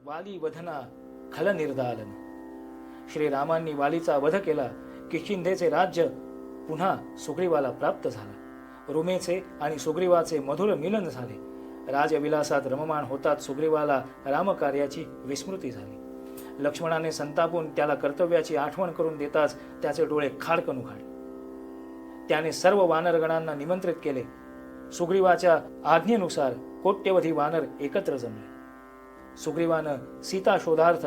वाली वधना खल निर्दालन. श्रीरामांनी वालीचा वध केला की शिंदेचे राज्य पुन्हा सुग्रीवाला प्राप्त झाला. रुमेचे आणि सुग्रीवाचे मधुर मिलन झाले. राजविलासात रममाण होतात सुग्रीवाला रामकार्याची विस्मृती झाली. लक्ष्मणाने संतापून त्याला कर्तव्याची आठवण करून देताच त्याचे डोळे खाडकन उघडले. त्याने सर्व वानरगणांना निमंत्रित केले. सुग्रीवाच्या आज्ञेनुसार कोट्यवधी वानर एकत्र जमले. सुग्रीवानं सीता शोधार्थ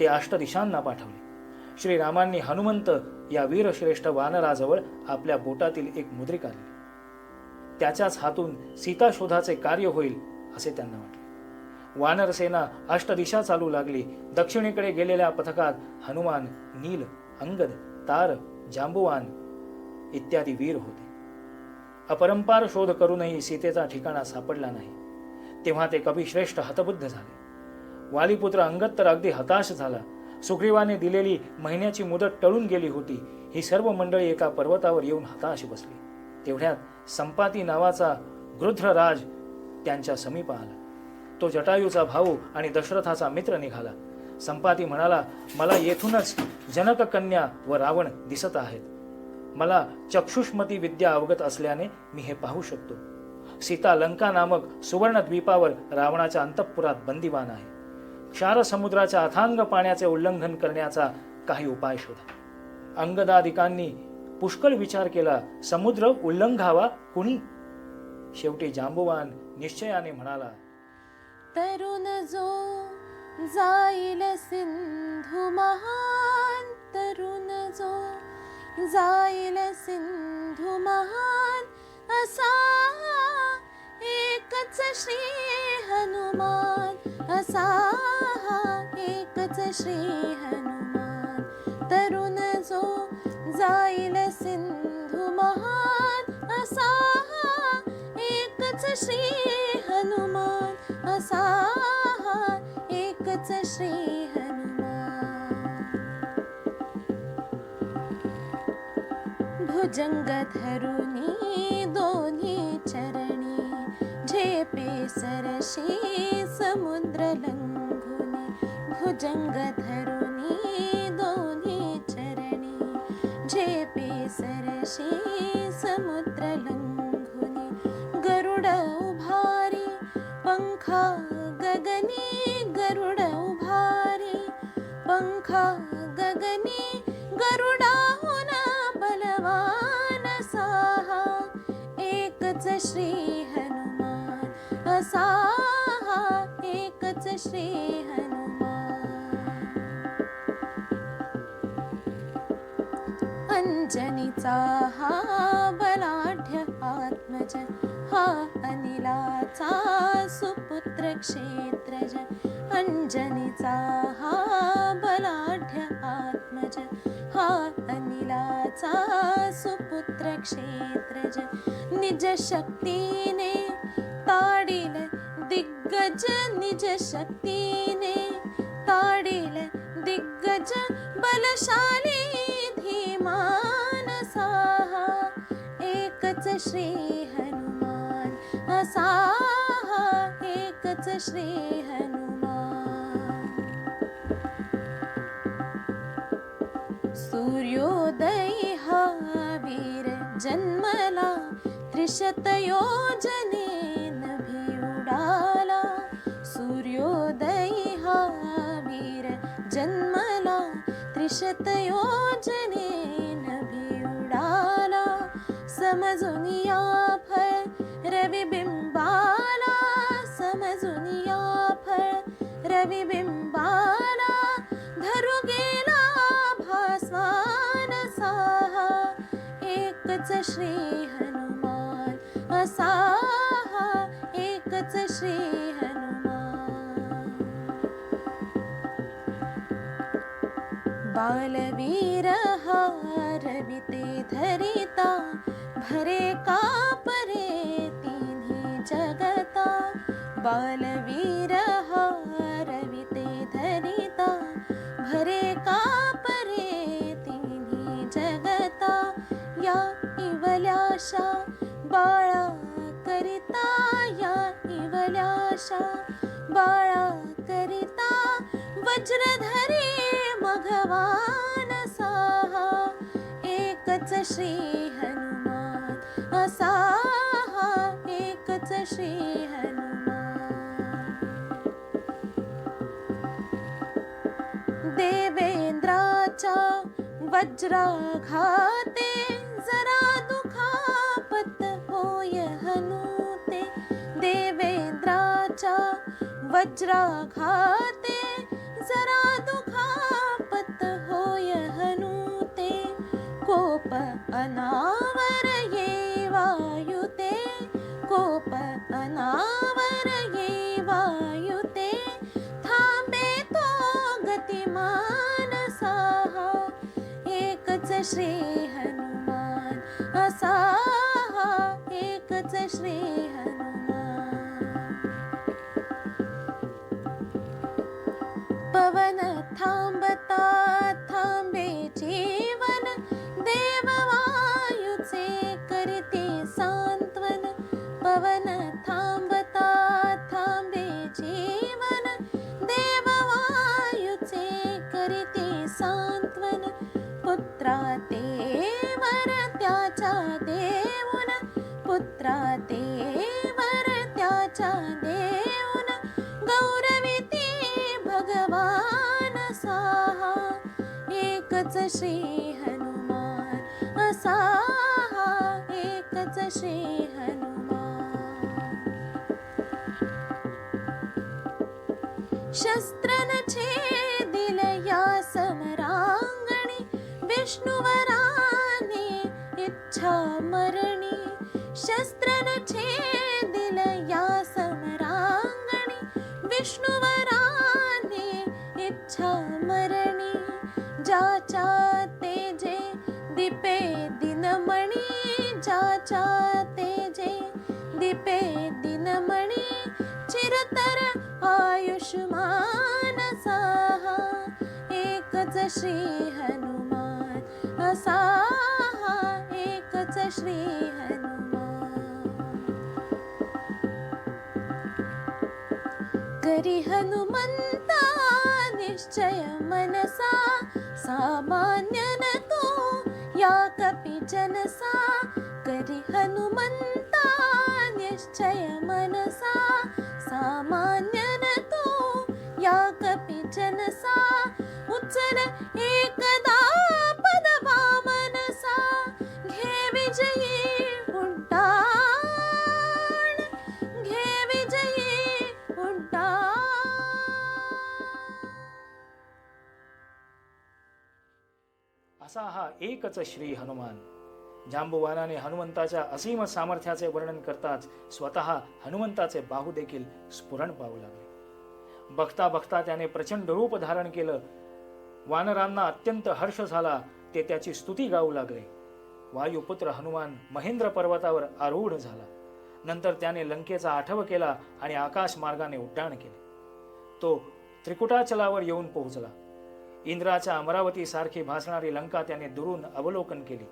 ते अष्टदिशांना पाठवले. श्रीरामांनी हनुमंत या वीरश्रेष्ठ वानराजवळ आपल्या बोटातील एक मुद्रिका दिली. त्याच्याच हातून सीता शोधाचे कार्य होईल असे त्यांना वाटले. वानरसेना अष्टदिशा चालू लागली. दक्षिणेकडे गेलेल्या पथकात हनुमान, नील, अंगद, तार, जांबुवान इत्यादी वीर होते. अपरंपार शोध करूनही सीतेचा ठिकाणा सापडला नाही. तेव्हा ते कपिश्रेष्ठ हतबुद्ध झाले. वालीपुत्र अंगद तर अगदी हताश झाला. सुग्रीवाने दिलेली महिन्याची मुदत टळून गेली होती. ही सर्व मंडळी एका पर्वतावर येऊन हताश बसली. तेवढ्यात संपाती नावाचा गृध्रराज त्यांच्या समीप आला. तो जटायूचा भाऊ आणि दशरथाचा मित्र निघाला. संपाती म्हणाला, मला येथूनच जनक कन्या व रावण दिसत आहेत. मला चक्षुष्मती विद्या अवगत असल्याने मी हे पाहू शकतो. सीता लंका नामक सुवर्ण द्वीपावर रावणाच्या अंतःपुरात बंदीवान आहे. क्षार समुद्राच्या अथांग पाण्याचे उल्लंघन करण्याचा काही उपाय शोधा. अंगदादिकांनी पुष्कळ विचार केला. समुद्र उल्लंघावा कुणी? शेवटी जांबुवान निश्चयाने म्हणाला, तरुण जो जाईल सिंधू महान, तरुण जो जाईल सिंधू महान, असा एकच श्री हनुमान, असा एकच श्री हनुमान. तरुण जो जाईल सिंधू महान, असा एकच श्री हनुमान, असा एकच श्री हनुमान. भुजंग धरुनी दोन्ही चरणी, झेपे सरशी समुद्र लंघुनी. भुजंग धरुनी दोन्ही चरणी, झेपे सरशी समुद्र लंघुनी. गरुड उभारी पंखा गगनी, गरुड उभारी पंखा गगनी. गरुडाहून बलवान साहा एकच श्री हनुमान, असा एकच श्री हनुमान. अंजनीचा हा बलाढ्य आत्मज, हा अनिलाचा सुपुत्र क्षेत्रज. अंजनीचा हा बलाढ्य आत्मज, हा अनिलाचा सुपुत्र क्षेत्रज. निज शक्तीने ताडील दिग्गज, निज शक्तीने ताडील दिग्गज. बलशाली धीमान साहा एकच श्री हनुमान, असा एकच श्री हनुमान. सूर्योदयी हा वीर जन्मला, त्रिशत योजनेन भी उडाला. सूर्योदयी हा वीर जन्मला, त्रिशत योजनेन भी उडाला. समजून या फळ रविबिंबाला, समजून या फळ रविबिंबाला. धरू गेला भास्वान साहा एकच श्री हनुमान, असा एकच श्री हनुमान. बालवीर हा रविते धरिता, भरे का परे तिन्ही जगता. बालवीर हा रविते धरिता, भरे का परे तिन्ही जगता. या इवल्याशा बाळा करिता, या इवल्याशा बाळा करिता. वज्रधरी मघवान साहा, एकच श्री हनुमान असाहा, एकच श्री हनुमान. देवेंद्राच्या वज्राघाते जरा दुखापत होय हनुते. देवेंद्राच्या वज्राघाते जरा दुखापत होय हनुते. कोप अनावर ये वायुते, कोप अनावर ये वायुते. थांबे तो गतिमान साहा, एकच श्री हनुमान असाहा, एकच श्री हनुमान. पवन थांबता थांबे जीवन, देववायूचे करीते सांत्वन. पवन थांबता थांबे जीवन, देववायूचे करीते सांत्वन. पुत्रा देवर त्याच्या देऊन, पुत्रा देवर त्याच्या देऊन. गौरविते भगवान साहा, एकच श्री हनुमान असाहा, एकच श्री हनुमान. शस्त्रन छेदिल या समरांगणी, विष्णुवराने इच्छा मरणी. शस्त्रन छेदिल या समरांगणी, विष्णुवराने इच्छा मरणी. ज्याच्या तेजे दीपे दिनमणी, ज्याच्या तेजे दीपे दिनमणी. चिरतर आयुष्मान साहा, एकच श्री हनुमान असाहा, एकच श्री हनुमान. करी हनुमंता निश्चय मनसा, सामान्य न तो या कपि जनसा. करी हनुमंता निश्चय मनसा, सामान्य न तो या कपि जनसा. उचल एकदा पद वामनसा, घे विजयी उड्डाण, घे विजयी उड्डाण. असा हा एकच श्री हनुमान. जांबुवानाने हनुमंताच्या असीम सामर्थ्याचे वर्णन करताच स्वतः हनुमंताचे बाहू देखील स्फुरण पाहू लागले. बघता बघता त्याने प्रचंड रूप धारण केलं. वानरांना अत्यंत हर्ष झाला. ते त्याची स्तुती गाऊ लागले. वायुपुत्र हनुमान महेंद्र पर्वतावर आरूढ झाला. नंतर त्याने लंकेचा आठव केला आणि आकाश मार्गाने उड्डाण केले. तो त्रिकुटाचलावर येऊन पोहोचला. इंद्राच्या अमरावती सारखी भासणारी लंका त्याने दुरून अवलोकन केली.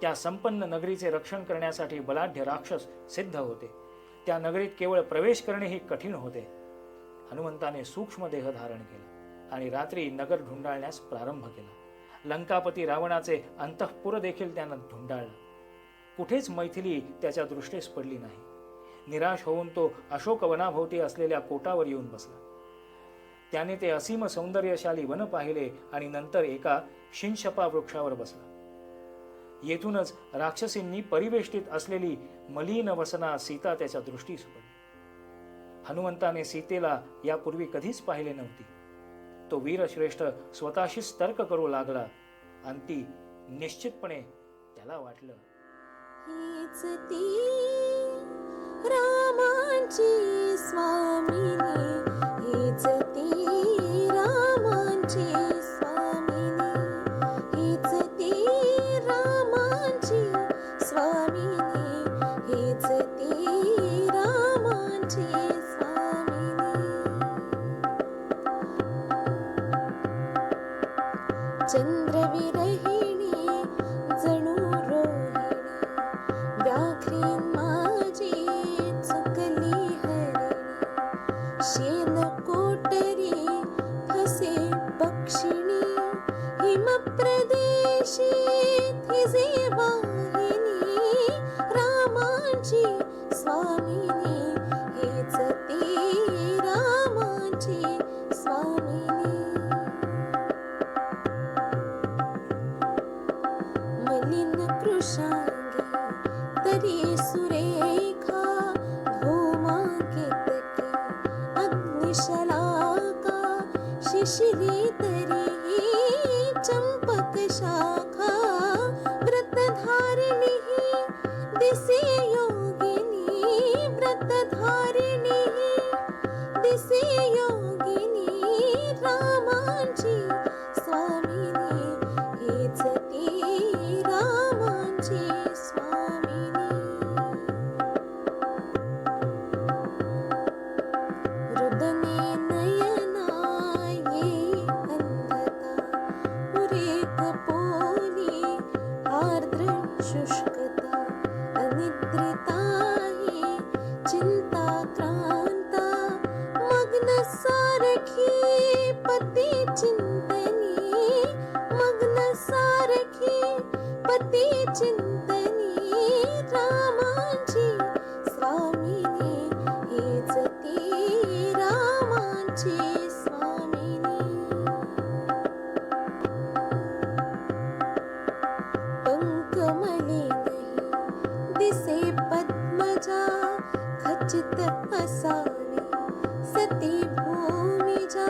त्या संपन्न नगरीचे रक्षण करण्यासाठी बलाढ्य राक्षस सिद्ध होते. त्या नगरीत केवळ प्रवेश करणेही कठीण होते. हनुमंताने सूक्ष्म देह धारण केला आणि रात्री नगर ढुंडाळण्यास प्रारंभ केला. लंकापती रावणाचे अंतःपुर देखील त्यानं ढुंडाळलं. कुठेच मैथिली त्याच्या दृष्टीस पडली नाही. निराश होऊन तो अशोक वनाभोवती असलेल्या कोटावर येऊन बसला. त्याने ते असीम सौंदर्यशाली वन पाहिले आणि नंतर एका शिंशपा वृक्षावर बसला. येथूनच राक्षसींनी परिवेष्टित असलेली मलिन वसना सीता त्याच्या दृष्टीस पडली. हनुमंताने सीतेला यापूर्वी कधीच पाहिले नव्हती. तो वीरश्रेष्ठ स्वतःशीच तर्क करू लागला आणि ती निश्चितपणे त्याला वाटलं, हीच ती रामांची स्वामिनी, हीच ती रामांची स्वामिनी, हीच ती रामांची स्वामिनी, हीच ती रामांची स्वामिनी. चंद्रविरहिणी जणू रोहिणी, व्याघ्रीन माझी चुकली हरिणी. शेण कोटरी फसे परी सुरेखा धूमाकेतकी अग्निशलाका शिशिरी तरी चंपक शाखा व्रतधारिणी दिसे योगिनी व्रतधारिणी दिसे योगिनी रामांची स्वामिनी हेच ती रामांची स्वामिनी रुदने नयना ये अंधता उरेक पोली आर्द्र शुष्कता अनिद्रिता ही चिंता क्रांता मग्न सारखी पती चिंतनी मग्न सारखी पती चिंतनी रामांची स्वामिनी हेच ती रामांची स्वामिनी पंकमली नहीं दिसे पद्मजा खचित असावी सती भूमिजा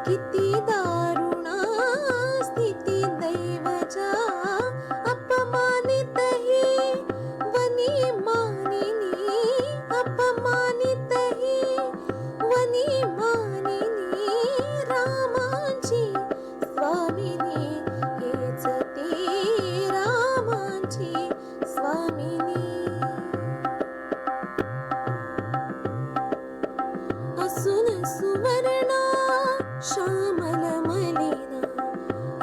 किती दारुणा स्थिती दैवजा अपमानित ही वनी मानिनी अपमानित ही वनी मानिनी रामांची स्वामिनी हेच ती रामांची स्वामिनी असून सुवर्णा श्यामल मलिना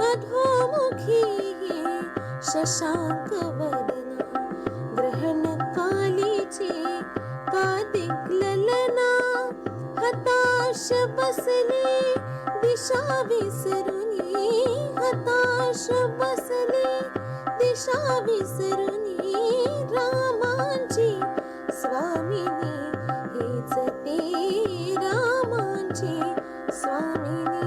अधोमुखी शशांक वदना ग्रहण कालीची कादिग्ललना हताश बसली दिशा विसरुनी हताश बसली दिशा विसरुनी रामांची स्वामिनी हेच ती रामांची स्वामिनी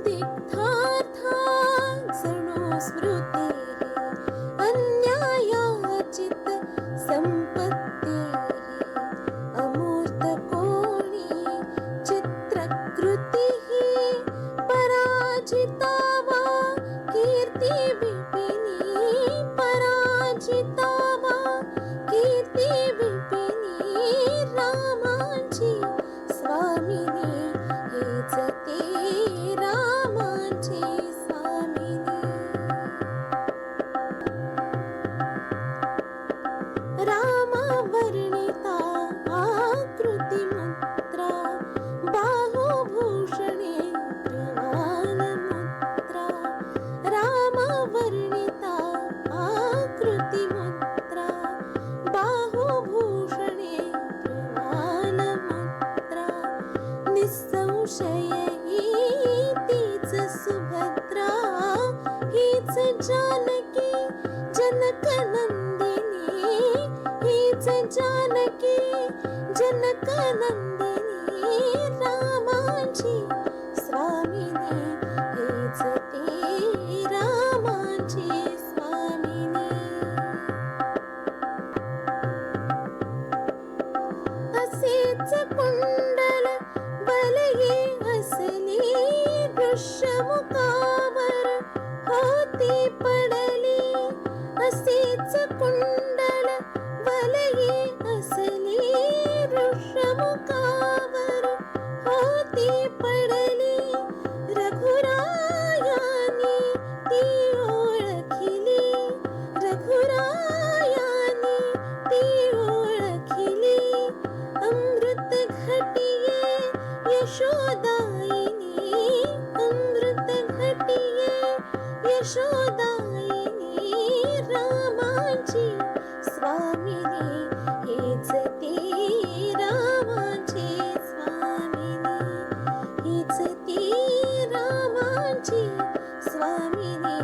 संदिग्धार्था जणू स्मृती अन्यायाचित संपत्ती अमूर्त कोणी चित्रकृती पराजिता वा कीर्ती विपिनी पराजिता वा कीर्ती विपिनी रामांची स्वामिनी हेच ती रामांची स्वामिनी रामावर्णिता आकृती मुद्रा बाहुभूषणे प्रवालमुद्रा रामावर्णिता आकृती मुद्रा बाहुभूषणे प्रवालमुद्रा निस्संशय ही तीच सुभद्रा हीच जानकी जनक नंदिनी हीच जानकी जनक नंदिनी रामांची स्वामिनी हेच ती रामांची स्वामिनी असेच कुंडल बलये असली दृश्यमुखावर होती पडली असेच कुंडल बलये असली दृश्यमुखावर होती पडली रघुरायानी ती ओळखिली रघुरायानी ती ओळखिली अमृत घटिये यशोदायिनी अमृत घटिये यशोदायिनी रामांची स्वामिनी हेच ती रामांची स्वामिनी हीच ती रामांची स्वामिनी